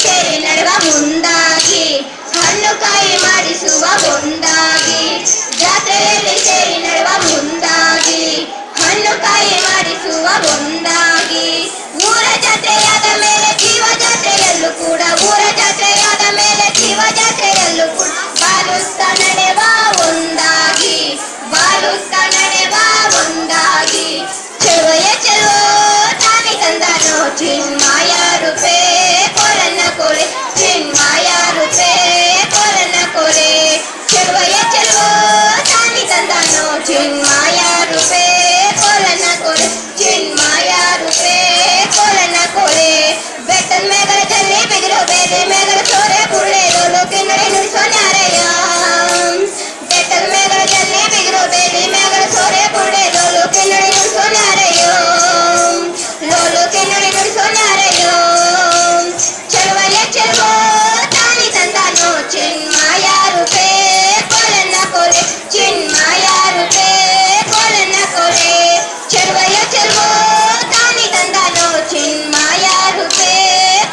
ಸೇರಿ ನಡೆವ ಮುಂದಾಗಿ ಹಣ್ಣು ಕಾಯಿ ಮಾಡಿಸುವ ಒಂದಾಗಿ ಜಾತ್ರೆಯಲ್ಲಿ ಸೇರಿ ನಡೆವ ಮುಂದಾಗಿ ಹಣ್ಣು ಕಾಯಿ ಮಾಡಿಸುವ ಒಂದಾಗಿ ಊರ ಜಾತ್ರೆಯಾದ ಮೇಲೆ ಜೀವ ಜಾತ್ರೆಯಲ್ಲೂ ಕೂಡ ಊರ ಜಾತ್ರೆಯಾದ ಮೇಲೆ ಜೀವ ಜಾತ್ರೆಯಲ್ಲೂ ಕೂಡ ಬಾಲುತ್ತಾ ನಡೆವ ಒಂದಾಗಿ ಬಾಲುತ್ತಾ ನಡೆವ ಒಂದಾಗಿ ಚೆಲುವೆಯ ಚೆಲುವ ತಾನಿ ತಂದನೋ ಚಿನ್ಮಯ ರೂಪೇ ಕೊರನ್ನ ಕೊರೆ ಚಿನ್ಮಯ ರೂಪೇ ಕೊರನ್ನ ಕೊರೆ ಚೆಲುವೆಯ ಚೆಲುವ ತಾನಿ ತಂದನೋ ಚಿನ್ಮಯ ರೂಪೇ ಕೊರನ್ನ ಕೊರೆ ಚಿನ್ಮಯ ರೂಪೇ ಕೊರನ್ನ ಕೊರೆ ಬೆಟ್ಟದ ಮೇಗಳ ಜಲ್ಲಿ ಬಿಗಿರೋ ಬೇರೆ ಮೇಗಳ ಸೋರೆ ಕುಳ್ಳೆ ಲೋಕೆ ನಡೆ ನುಡಿಸೋನ್ಯಾರಯ್ಯ ಬೆಟ್ಟದ ಮೇಗಳ ಜಲ್ಲಿ ಬಿಗಿರೋ ಬೇರೆ ಮೇಗಳ ಸೋರೆ ಕುಳ್ಳೆ ಲೋಕೆ ನಡೆ ನುಡಿಸೋನ್ಯಾರಯ್ಯೋ ಲೋಕೆ ನಡೆ ನುಡಿಸೋನ್ಯಾರಯ್ಯೋ ಚೆಲುವೆಯ ಚೆಲುವ ತಾನಿ ತಂದನೋ ಚಿನ್ಮಯ ರೂಪೇ ಕೊರನ್ನ ಕೊರೆ ಚಿನ್ಮಯ ರೂಪೇ ಕೊರನ್ನ ಕೊರೆ ಚೆಲುವೆಯ ಚೆಲುವ ತಾನಿ ತಂದನೋ ಚಿನ್ಮಯ ರೂಪೇ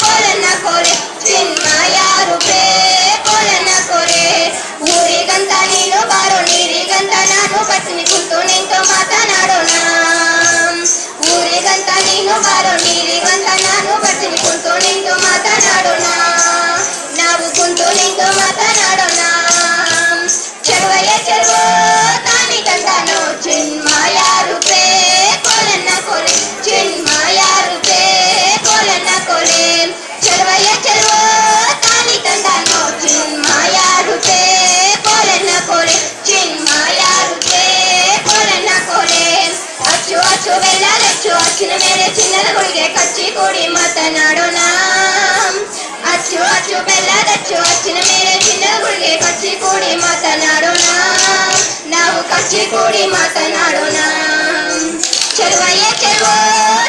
ಕೊರನ್ನ ಕೊರೆ ಚಿನ್ಮಯ ರೂಪೇ ಕೊರನ್ನ ಕೊರೆ ಊರಿಗಂತ ನೀನು ಬಾರೋ ನೀರಿಗಂತ ನಾನು ಬರ್ತೀನಿ ಕುಂತು ನಿಂತು ಮಾತನಾಡೋಣ ಊರಿಗಂತ ನೀನು ಬಾರೋ ನೀರಿಗಂತ ನಾನು ಬರ್ತೀನಿ ಕುಂತು ನಿಂತು ಮಾತನಾಡೋಣ ನಾವು ಕುಂತು ನಿಂತು ಮಾತನಾಡೋಣ ಚೆಲುವೆಯ ಚೆಲುವ ತಾನಿ ತಂದನೋ ಚಿನ್ಮಯ ರೂಪೇ ಕೊರನ್ನ ಕೊರೆ ಚಿನ್ಮಯ ರೂಪೇ ಕೊರನ್ನ ಕೊರೆ ಚೆಲುವೆಯ ಚೆಲುವ ತಾನಿ ತಂದನೋ ಚಿನ್ಮಯ ರೂಪೇ ಕೊರನ್ನ ಕೊರೆ ಚಿನ್ಮಯ ರೂಪೇ ಕೊರನ್ನ ಕೊರೆ ಅಚ್ಚು ಅಚ್ಚು ಬೆಲ್ಲ ಅಚ್ಚು ಅಚ್ಚಿನ ಮೇಲೆ ಚಿನ್ನದ ಗುಳಿಗೆ ಕಚ್ಚಿ ಕೂಡಿ ಮಾತನಾಡೋಣ ಅಚ್ಚು ಅಚ್ಚು ಬೆಲ್ಲದಚ್ಚು ಅಚ್ಚಿನ ಮೇಲೆ ಚಿನ್ನದ ಗುಳಿಗೆ ಕಚ್ಚಿ ಕೂಡಿ ಮಾತನಾಡೋಣ ನಾವು ಕಚ್ಚಿ ಕೂಡಿ ಮಾತನಾಡೋಣ ಚೆಲುವೆಯ ಚೆಲುವ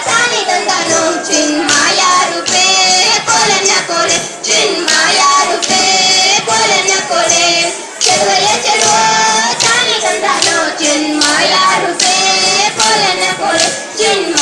ತಾನಿ ತಂದನೋ ಚಿನ್ಮಯ ರೂಪೇ ಕೊರನ್ನ ಕೊರೆ ಚಿನ್ಮಯ ರೂಪೇ ಕೊರನ್ನ ಕೊರೆ ಚೆಲುವೆಯ ಚೆಲುವ ತಾನಿ ತಂದನೋ ಚಿನ್ಮಯ ರೂಪೇ ಕೊರನ್ನ ಕೊರೆ ಚಿನ್ಮಯ